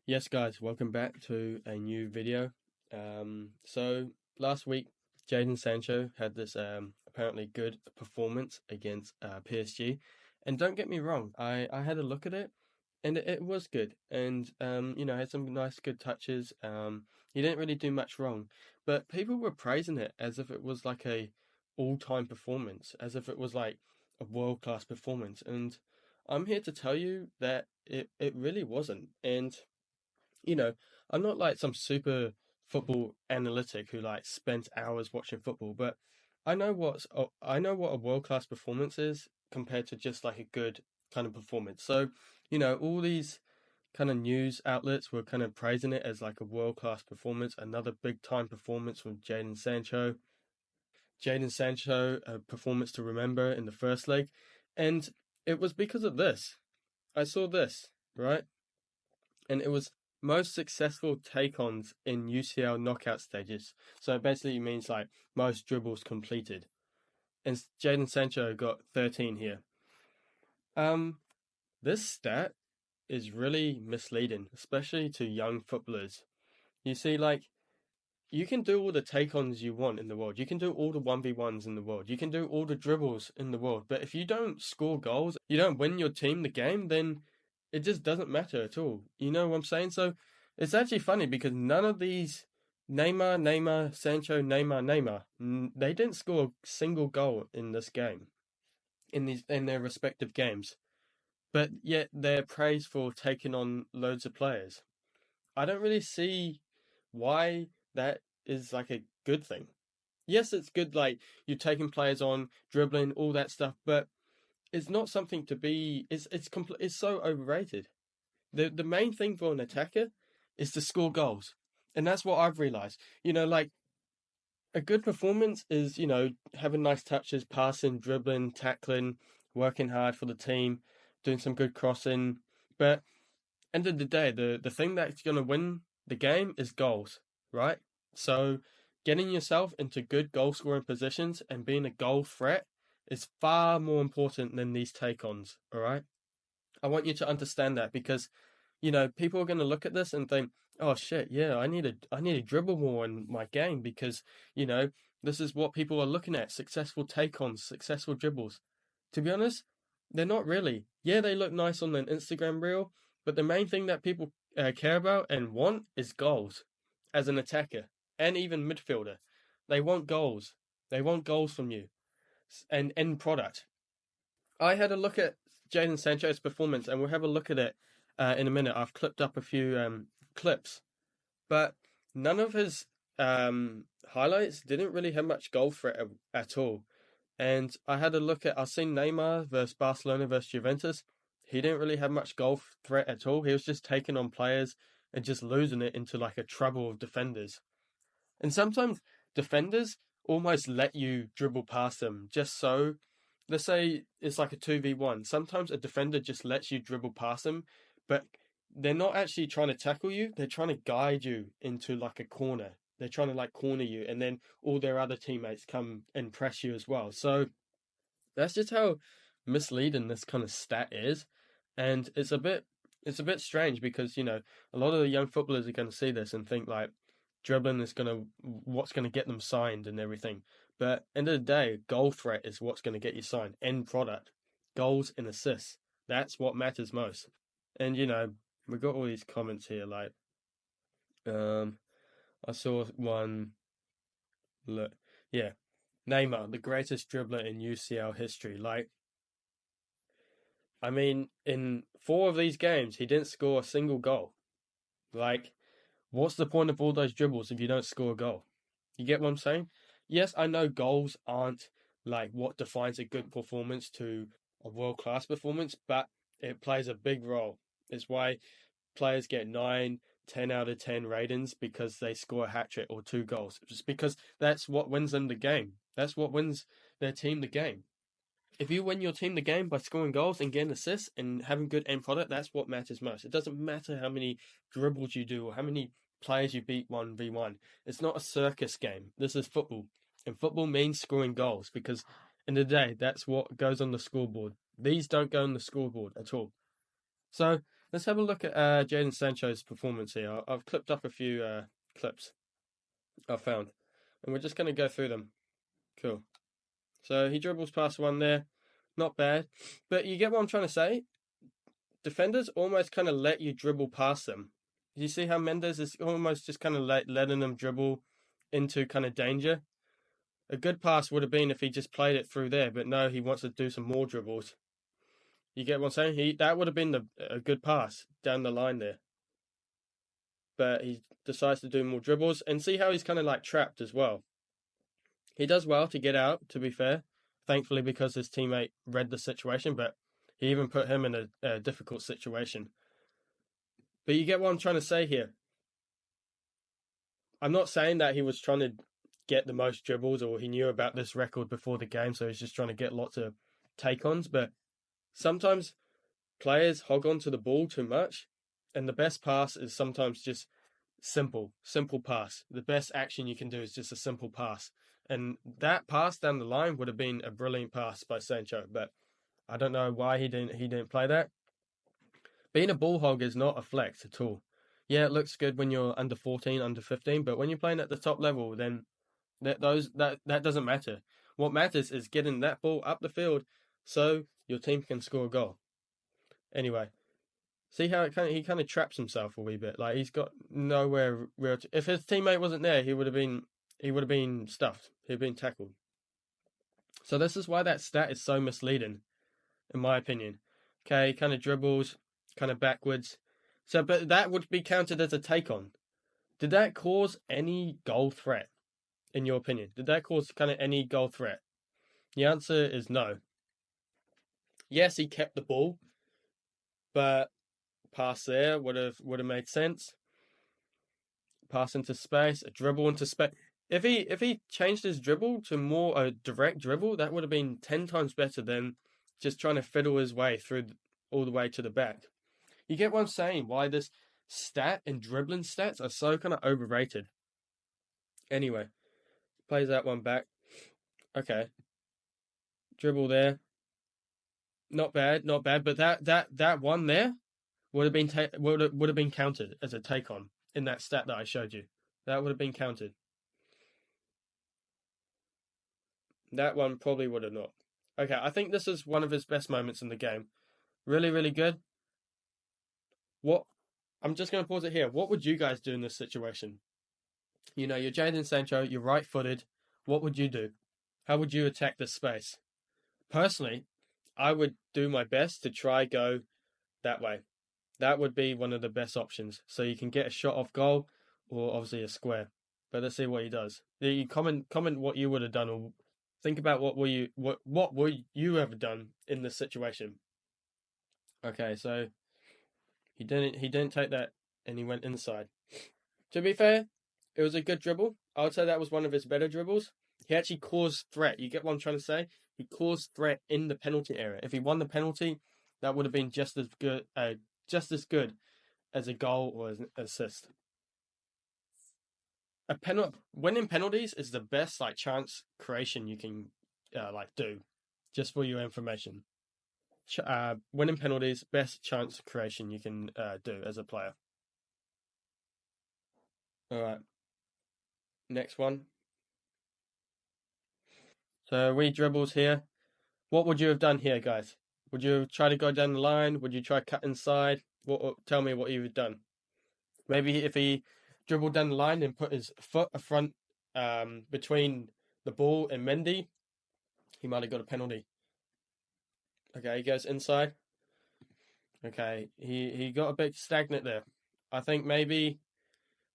Yes, guys, welcome back to a new video. So last week, Jayden Sancho had this apparently good performance against PSG, and don't get me wrong, I had a look at it, and it was good, and had some nice good touches. He didn't really do much wrong, but people were praising it as if it was like a all-time performance, as if it was like a world-class performance, and I'm here to tell you that it really wasn't, and you know, I'm not like some super football analytic who like spends hours watching football, but I know what a world class performance is compared to just like a good kind of performance. So, all these kind of news outlets were kind of praising it as like a world class performance, another big time performance from Jayden Sancho. Jayden Sancho, a performance to remember in the first leg. And it was because of this. I saw this, right? And it was most successful take-ons in UCL knockout stages. So it basically means like most dribbles completed. And Jayden Sancho got 13 here. Um, this stat is really misleading, especially to young footballers. You see, like you can do all the take-ons you want in the world. You can do all the 1v1s in the world. You can do all the dribbles in the world. But if you don't score goals, you don't win your team the game, then it just doesn't matter at all. You know what I'm saying? So it's actually funny because none of these Neymar, Sancho, Neymar, they didn't score a single goal in this game, in their respective games. But yet they're praised for taking on loads of players. I don't really see why that is like a good thing. Yes, it's good, like you're taking players on, dribbling, all that stuff, but it's not something to be. It's so overrated. The main thing for an attacker is to score goals, and that's what I've realized. Like a good performance is having nice touches, passing, dribbling, tackling, working hard for the team, doing some good crossing, but end of the day, the thing that's going to win the game is goals, right? So getting yourself into good goal scoring positions and being a goal threat is far more important than these take ons, all right? I want you to understand that because people are going to look at this and think, "Oh shit, yeah, I need to dribble more in my game because, you know, this is what people are looking at, successful take-ons, successful dribbles." To be honest, they're not really. Yeah, they look nice on an Instagram reel, but the main thing that people care about and want is goals as an attacker and even midfielder. They want goals. They want goals from you and end product. I had a look at Jadon Sancho's performance, and we'll have a look at it in a minute. I've clipped up a few clips, but none of his highlights didn't really have much goal threat at all. And I had a look at, I've seen Neymar versus Barcelona versus Juventus. He didn't really have much goal threat at all. He was just taking on players and just losing it into like a trouble of defenders. And sometimes defenders almost let you dribble past them just so, let's say it's like a 2v1. Sometimes a defender just lets you dribble past them, but they're not actually trying to tackle you. They're trying to guide you into like a corner. They're trying to like corner you, and then all their other teammates come and press you as well. So that's just how misleading this kind of stat is. And it's a bit strange because, a lot of the young footballers are going to see this and think like dribbling is what's going to get them signed and everything. But end of the day, goal threat is what's going to get you signed. End product, goals and assists. That's what matters most. And we got all these comments here like um I saw one. Look, yeah, Neymar, the greatest dribbler in UCL history. Like, I mean, in four of these games, he didn't score a single goal. Like, what's the point of all those dribbles if you don't score a goal? You get what I'm saying? Yes, I know goals aren't like what defines a good performance to a world class performance, but it plays a big role. It's why players get 9, 10 out of 10 ratings because they score a hat trick or two goals. Just because that's what wins them the game. That's what wins their team the game. If you win your team the game by scoring goals and getting assists and having good end product, that's what matters most. It doesn't matter how many dribbles you do or how many players you beat 1v1. It's not a circus game. This is football. And football means scoring goals because in the day, that's what goes on the scoreboard. These don't go on the scoreboard at all. So Let's have a look at Jayden Sancho's performance here. I've clipped up a few clips I found, and we're just going to go through them. Cool. So he dribbles past one there, not bad, but you get what I'm trying to say. Defenders almost kind of let you dribble past them. You see how Mendes is almost just kind of letting them dribble into kind of danger. A good pass would have been if he just played it through there, but no, he wants to do some more dribbles. You get what I'm saying? That would have been a good pass down the line there. But he decides to do more dribbles, and see how he's kind of like trapped as well. He does well to get out, to be fair. Thankfully, because his teammate read the situation, but he even put him in a difficult situation. But you get what I'm trying to say here. I'm not saying that he was trying to get the most dribbles or he knew about this record before the game, so he's just trying to get lots of take-ons. But sometimes players hog on to the ball too much, and the best pass is sometimes just simple pass. The best action you can do is just a simple pass. And that pass down the line would have been a brilliant pass by Sancho, but I don't know why he didn't play that. Being a ball hog is not a flex at all. Yeah, it looks good when you're under 14, under 15, but when you're playing at the top level, then that doesn't matter. What matters is getting that ball up the field so your team can score a goal. Anyway, see how he kind of traps himself a wee bit. Like he's got nowhere real. If his teammate wasn't there, he would have been stuffed. He'd been tackled. So this is why that stat is so misleading, in my opinion. Okay, kind of dribbles, kind of backwards. So, but that would be counted as a take on. Did that cause any goal threat, in your opinion? Did that cause kind of any goal threat? The answer is no. Yes, he kept the ball, but pass there would have made sense. Pass into space, a dribble into space. If he changed his dribble to more a direct dribble, that would have been 10 times better than just trying to fiddle his way through all the way to the back. You get what I'm saying? Why this stat and dribbling stats are so kind of overrated. Anyway, plays that one back. Okay, dribble there. Not bad. But that one there would have been would have been counted as a take on in that stat that I showed you. That would have been counted. That one probably would have not. Okay, I think this is one of his best moments in the game. Really, really good. I'm just going to pause it here. What would you guys do in this situation? You know, you're Jayden Sancho, you're right-footed. What would you do? How would you attack this space? Personally, I would do my best to try go that way. That would be one of the best options. So you can get a shot off goal or obviously a square. But let's see what he does. You comment what you would have done, or think about what would you have done in this situation. Okay, so he didn't take that and he went inside. To be fair, it was a good dribble. I would say that was one of his better dribbles. He actually caused threat. You get what I'm trying to say? He caused threat in the penalty area. If he won the penalty, that would have been just as good as a goal or as an assist. Winning penalties is the best chance creation you can do. Just for your information, winning penalties, best chance creation you can do as a player. All right, next one. So we dribbles here. What would you have done here, guys? Would you try to go down the line? Would you try cut inside? Tell me what you would have done. Maybe if he dribbled down the line and put his foot front between the ball and Mendy, he might have got a penalty. Okay, he goes inside. Okay, he got a bit stagnant there. I think maybe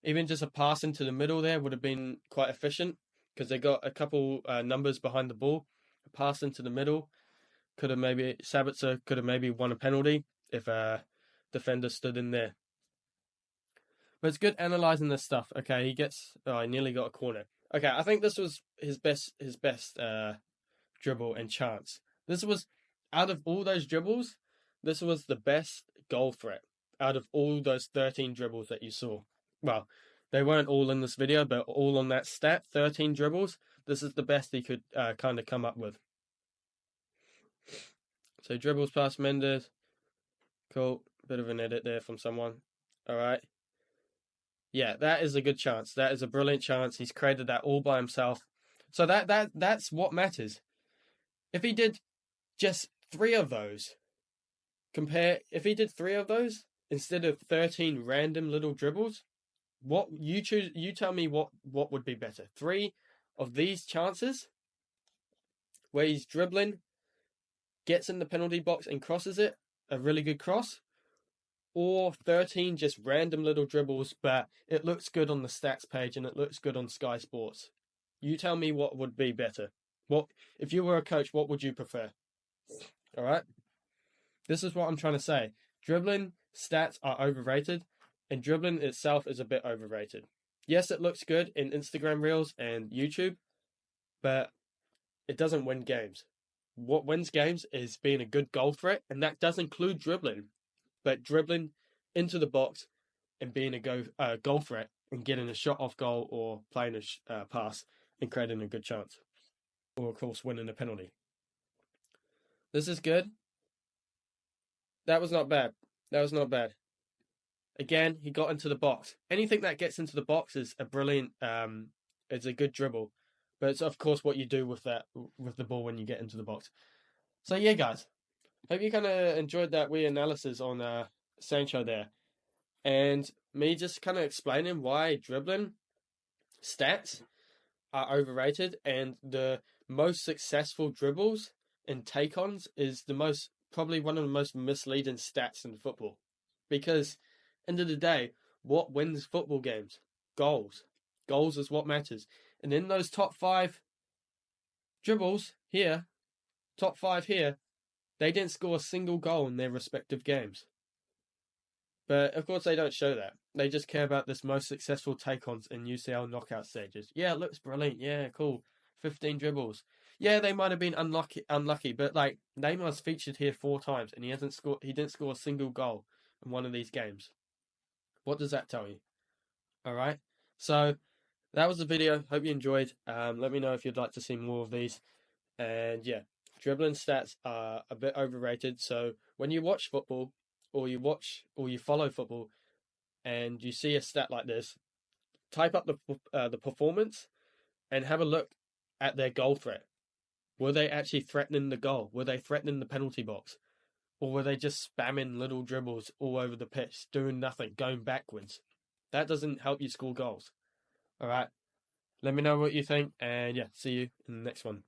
even just a pass into the middle there would have been quite efficient because they got a couple numbers behind the ball. A pass into the middle Sabitzer could have maybe won a penalty if a defender stood in there. But it's good analysing this stuff. Okay, he nearly got a corner. Okay, I think this was his best dribble and chance. This was, out of all those dribbles, this was the best goal threat out of all those 13 dribbles that you saw. Well, they weren't all in this video, but all on that stat, 13 dribbles. This is the best he could kind of come up with. So dribbles past Mendes. Cool. Bit of an edit there from someone. All right. Yeah, that is a good chance. That is a brilliant chance. He's created that all by himself. So that's what matters. If he did just three of those, if he did three of those instead of 13 random little dribbles, what you choose, you tell me what would be better. Three of these chances where he's dribbling, gets in the penalty box and crosses it, a really good cross, or 13 just random little dribbles, but it looks good on the stats page and it looks good on Sky Sports. You tell me what would be better. What if you were a coach, what would you prefer? All right? This is what I'm trying to say. Dribbling stats are overrated, and dribbling itself is a bit overrated. Yes, it looks good in Instagram Reels and YouTube, but it doesn't win games. What wins games is being a good goal threat, and that does include dribbling. But dribbling into the box and being a goal threat and getting a shot off goal or playing a pass and creating a good chance. Or, of course, winning a penalty. This is good. That was not bad. That was not bad. Again, he got into the box. Anything that gets into the box is a brilliant, it's a good dribble. But it's, of course, what you do with the ball when you get into the box. So, yeah, guys. Hope you kind of enjoyed that wee analysis on Sancho there. And me just kind of explaining why dribbling stats are overrated and the most successful dribbles and take-ons is probably one of the most misleading stats in football. Because, end of the day, what wins football games? Goals. Goals is what matters. And in those top 5 dribbles here, top 5 here, they didn't score a single goal in their respective games. But, of course, they don't show that. They just care about this most successful take-ons in UCL knockout stages. Yeah, it looks brilliant. Yeah, cool. 15 dribbles. Yeah, they might have been unlucky, but, like, Neymar's featured here 4 times, and he didn't score a single goal in one of these games. What does that tell you? All right? So, that was the video. Hope you enjoyed. Let me know if you'd like to see more of these. And, yeah. Dribbling stats are a bit overrated, so when you watch football, or you follow football, and you see a stat like this, type up the performance, and have a look at their goal threat. Were they actually threatening the goal? Were they threatening the penalty box? Or were they just spamming little dribbles all over the pitch, doing nothing, going backwards? That doesn't help you score goals. All right? Let me know what you think, and yeah, see you in the next one.